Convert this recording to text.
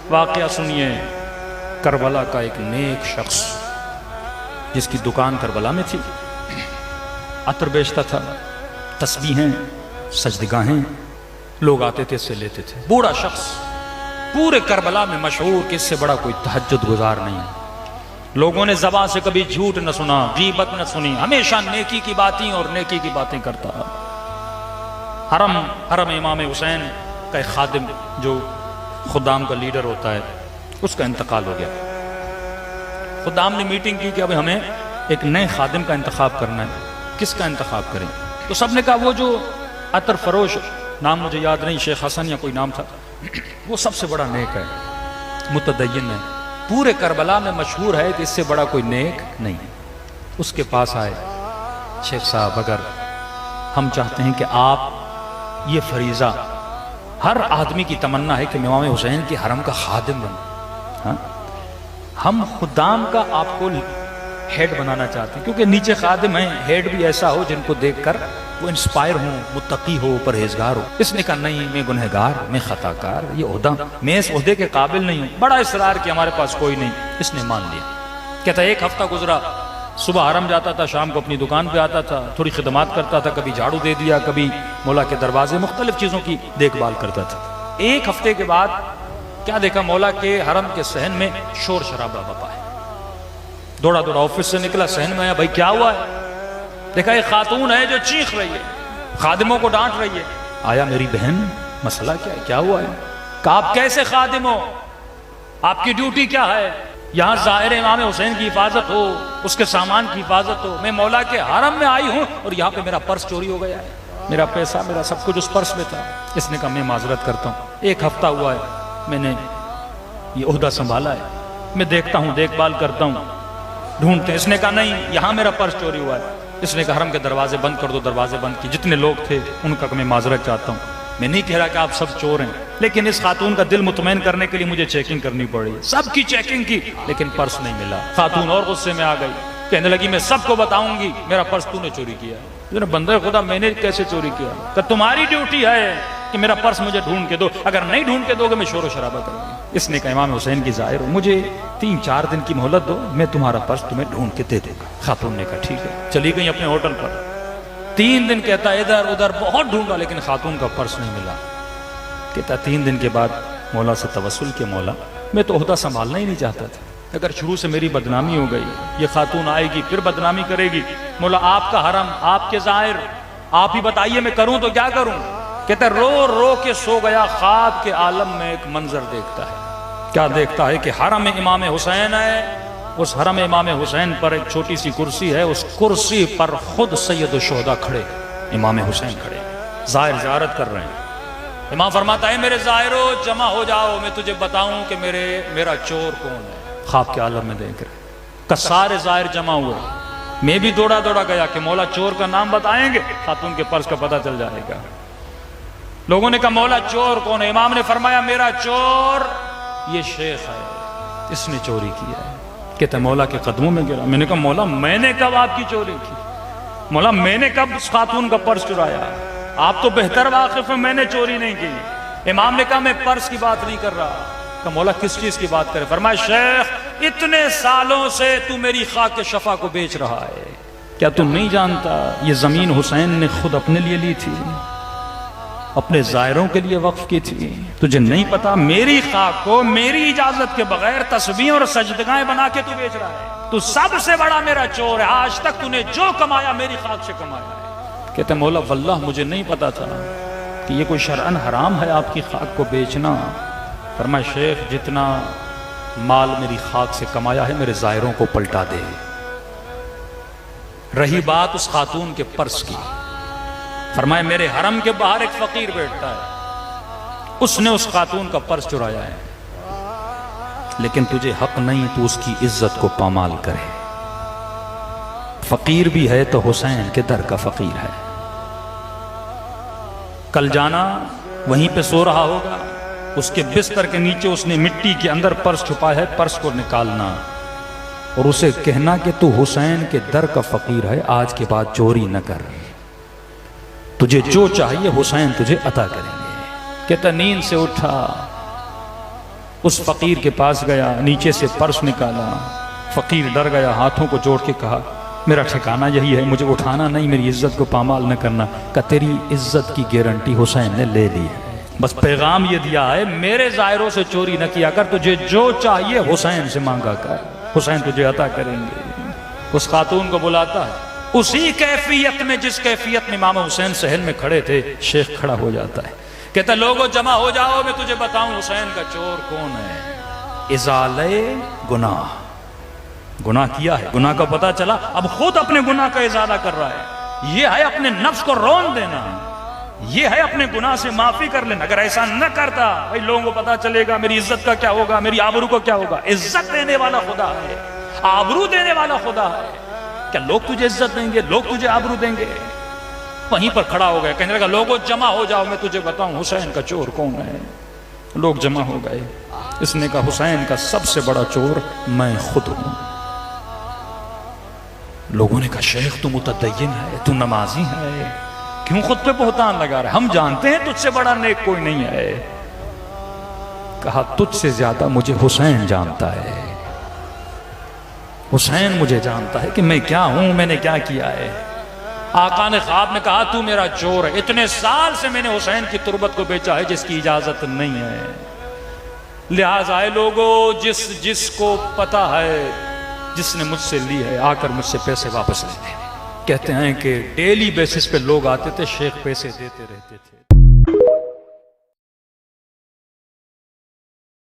واقعہ سنیے کربلا کا ایک نیک شخص جس کی دکان کربلا میں تھی، عطر بیچتا تھا، تسبیحیں، سجدگاہیں، لوگ آتے تھے اس سے لیتے تھے، بوڑھا شخص، پورے کربلا میں مشہور کہ اس سے بڑا کوئی تہجد گزار نہیں ہے، لوگوں نے زبان سے کبھی جھوٹ نہ سنا، غیبت نہ سنی، ہمیشہ نیکی کی باتیں اور نیکی کی باتیں کرتا۔ حرم امام حسین کا ایک خادم جو خدام کا لیڈر ہوتا ہے، اس کا انتقال ہو گیا۔ خدام نے میٹنگ کی کہ اب ہمیں ایک نئے خادم کا انتخاب کرنا ہے، کس کا انتخاب کریں؟ تو سب نے کہا وہ جو عطر فروش، نام مجھے یاد نہیں، شیخ حسن یا کوئی نام تھا، وہ سب سے بڑا نیک ہے، متدین ہے، پورے کربلا میں مشہور ہے کہ اس سے بڑا کوئی نیک نہیں۔ اس کے پاس آئے، شیخ صاحب اگر ہم چاہتے ہیں کہ آپ یہ فریضہ، ہر آدمی کی تمنا ہے کہ امام حسین کی حرم کا خادم بنے، ہم خدام کا آپ کو ہیڈ بنانا چاہتے ہیں، کیونکہ نیچے خادم ہیں، ہیڈ بھی ایسا ہو جن کو دیکھ کر وہ انسپائر ہوں، متقی ہو، پرہیزگار ہو۔ اس نے کہا نہیں، میں گنہگار، میں خطا کار، یہ عہدہ، میں اس عہدے کے قابل نہیں ہوں۔ بڑا اصرار کہ ہمارے پاس کوئی نہیں، اس نے مان لیا۔ کہتا ایک ہفتہ گزرا، صبح حرم جاتا تھا، شام کو اپنی دکان پہ آتا تھا، تھوڑی خدمات کرتا تھا، کبھی جھاڑو دے دیا، کبھی مولا کے دروازے، مختلف چیزوں کی دیکھ بھال کرتا تھا۔ ایک ہفتے کے بعد کیا دیکھا، مولا کے حرم کے صحن میں شور شرابہ بپا ہے۔ دوڑا آفس سے نکلا، صحن میں آیا، بھائی کیا ہوا ہے؟ دیکھا ایک خاتون ہے جو چیخ رہی ہے، خادموں کو ڈانٹ رہی ہے۔ آیا، میری بہن مسئلہ کیا ہے، کیا ہوا ہے؟ کہا آپ کیسے خادم ہو، آپ کی ڈیوٹی کیا ہے؟ یہاں ظاہر امام حسین کی حفاظت ہو، اس کے سامان کی حفاظت ہو، میں مولا کے حرم میں آئی ہوں اور یہاں پہ میرا پرس چوری ہو گیا ہے، میرا پیسہ، میرا سب کچھ اس پرس میں تھا۔ اس نے کہا میں معذرت کرتا ہوں، ایک ہفتہ ہوا ہے میں نے یہ عہدہ سنبھالا ہے، میں دیکھتا ہوں، دیکھ بھال کرتا ہوں، ڈھونڈتے ہیں۔ اس نے کہا نہیں، یہاں میرا پرس چوری ہوا ہے۔ اس نے کہا حرم کے دروازے بند کر دو، دروازے بند کی، جتنے لوگ تھے ان کا میں معذرت چاہتا ہوں، میں نہیں کہہ رہا کہ آپ سب چور ہیں، لیکن اس خاتون کا دل مطمئن کرنے کے لیے مجھے چیکنگ کرنی پڑی، سب کی چیکنگ کی لیکن پرس نہیں ملا۔ خاتون اور غصے میں آ گئی، کہنے لگی میں سب کو بتاؤں گی میرا پرس تو نے چوری کیا ہے۔ بندہ خدا میں نے کیسے چوری کیا؟ کہ تمہاری ڈیوٹی ہے کہ میرا پرس مجھے ڈھونڈ کے دو، اگر نہیں ڈھونڈ کے دو گے میں شور و شرابہ کروں گی۔ اس نے کہا امام حسین کی ظاہر ہو، مجھے 3-4 دن کی مہلت دو، میں تمہارا پرس تمہیں ڈھونڈ کے دے دوں گا۔ خاتون نے کہا ٹھیک ہے، چلی گئی اپنے ہوٹل پر۔ 3 دن کہتا ادھر ادھر بہت ڈھونڈا لیکن خاتون کا پرس نہیں ملا۔ کہتا 3 دن کے بعد مولا سے توسل کے، مولا میں تو عہدہ سنبھالنا ہی نہیں چاہتا تھا، اگر شروع سے میری بدنامی ہو گئی، یہ خاتون آئے گی پھر بدنامی کرے گی، مولا آپ کا حرم، آپ کے ظاہر، آپ ہی بتائیے میں کروں تو کیا کروں؟ کہتا رو رو کے سو گیا، خواب کے عالم میں ایک منظر دیکھتا ہے۔ کیا دیکھتا ہے کہ حرم امام حسین ہے، اس حرم امام حسین پر ایک چھوٹی سی کرسی ہے، اس کرسی پر خود سید الشہداء کھڑے، امام حسین کھڑے، ظاہر زیارت کر رہے ہیں۔ امام فرماتا ہے میرے ظاہرو جمع ہو جاؤ، میں تجھے بتاؤں کہ میرا چور کون ہے۔ خواب کے عالم میں دیکھ رہے کہ سارے ظاہر جمع ہوئے، میں بھی دوڑا گیا کہ مولا چور کا نام بتائیں گے، خاتون کے پرس کا پتہ چل جائے گا۔ لوگوں نے کہا مولا چور کون ہے؟ امام نے فرمایا میرا چور یہ شیخ ہے، اس نے چوری کیا ہے۔ کہتا مولا کے قدموں میں گرا۔ میں نے کہا مولا میں نے کب آپ کی چوری کی؟ مولا میں نے کب اس خاتون کا پرس چرایا؟ آپ تو بہتر واقف ہیں، میں نے چوری نہیں کی۔ امام نے کہا میں پرس کی بات نہیں کر رہا۔ کہ مولا کس چیز کی بات کرے؟ فرمایا شیخ اتنے سالوں سے تو میری خاک شفا کو بیچ رہا ہے، کیا تم نہیں جانتا یہ زمین حسین نے خود اپنے لیے لی تھی، اپنے زائروں کے لیے وقف کی تھی؟ تجھے نہیں پتا میری خاک کو میری اجازت کے بغیر تسبیح اور سجدگاہیں بنا کے تو بیچ رہا ہے؟ تو سب سے بڑا میرا چور ہے، آج تک تو نے جو کمایا میری خاک سے کمایا ہے۔ کہتے مولا واللہ مجھے نہیں پتا تھا کہ یہ کوئی شرعن حرام ہے آپ کی خاک کو بیچنا۔ فرمایا شیخ جتنا مال میری خاک سے کمایا ہے میرے زائروں کو پلٹا دے۔ رہی بات اس خاتون کے پرس کی، فرمایا میرے حرم کے باہر ایک فقیر بیٹھتا ہے، اس نے اس خاتون کا پرس چرایا ہے، لیکن تجھے حق نہیں تو اس کی عزت کو پامال کرے۔ فقیر بھی ہے تو حسین کے در کا فقیر ہے۔ کل جانا وہیں پہ سو رہا ہوگا، اس کے بستر کے نیچے اس نے مٹی کے اندر پرس چھپایا ہے، پرس کو نکالنا اور اسے کہنا کہ تو حسین کے در کا فقیر ہے، آج کے بعد چوری نہ کر، تجھے جو چاہیے حسین تجھے عطا کریں گے۔ کہتا نیند سے اٹھا، اس فقیر کے پاس گیا، نیچے سے پرس نکالا، فقیر ڈر گیا، ہاتھوں کو جوڑ کے کہا میرا ٹھکانہ یہی ہے، مجھے اٹھانا نہیں، میری عزت کو پامال نہ کرنا۔ کہ تیری عزت کی گارنٹی حسین نے لے لی ہے، بس پیغام یہ دیا ہے میرے ظاہروں سے چوری نہ کیا کر، تجھے جو چاہیے حسین سے مانگا کر، حسین تجھے عطا کریں گے۔ اس خاتون کو بلاتا ہے، اسی کیفیت میں جس کیفیت میں امام حسین صحن میں کھڑے تھے، شیخ کھڑا ہو جاتا ہے، کہتا ہے لوگوں جمع ہو جاؤ، میں تجھے بتاؤں حسین کا چور کون ہے۔ ازالے گناہ، گناہ کیا ہے، گناہ کا پتہ چلا، اب خود اپنے گناہ کا ازالہ کر رہا ہے۔ یہ ہے اپنے نفس کو رون دینا، یہ ہے اپنے گناہ سے معافی کر لینا۔ اگر ایسا نہ کرتا بھائی لوگوں کو پتہ چلے گا میری عزت کا کیا ہوگا، میری آبرو کو کیا ہوگا۔ عزت دینے والا خدا ہے، آبرو دینے والا خدا ہے۔ کیا لوگ تجھے عزت دیں گے، لوگ تجھے آبرو دیں گے؟ وہیں پر کھڑا ہو گئے، کہنے لگا لوگوں جمع ہو جاؤ، میں تجھے بتاؤں حسین کا چور کون ہے۔ لوگ جمع ہو گئے، اس نے کہا حسین کا سب سے بڑا چور میں خود ہوں۔ لوگوں نے کہا شیخ تو متدین ہے، تو نمازی ہے، کیوں خود پہ بہتان لگا رہا ہے، ہم جانتے ہیں تجھ سے بڑا نیک کوئی نہیں ہے۔ کہا تجھ سے زیادہ مجھے حسین جانتا ہے، حسین مجھے جانتا ہے کہ میں کیا ہوں، میں نے کیا کیا ہے۔ آقا نے خواب میں کہا تو میرا چور ہے، اتنے سال سے میں نے حسین کی تربت کو بیچا ہے جس کی اجازت نہیں ہے۔ لہٰذا اے لوگوں جس کو پتا ہے، جس نے مجھ سے لی ہے، آ کر مجھ سے پیسے واپس لے لیں۔ کہتے ہیں کہ ڈیلی بیسس پہ لوگ آتے تھے، شیخ پیسے دیتے رہتے تھے۔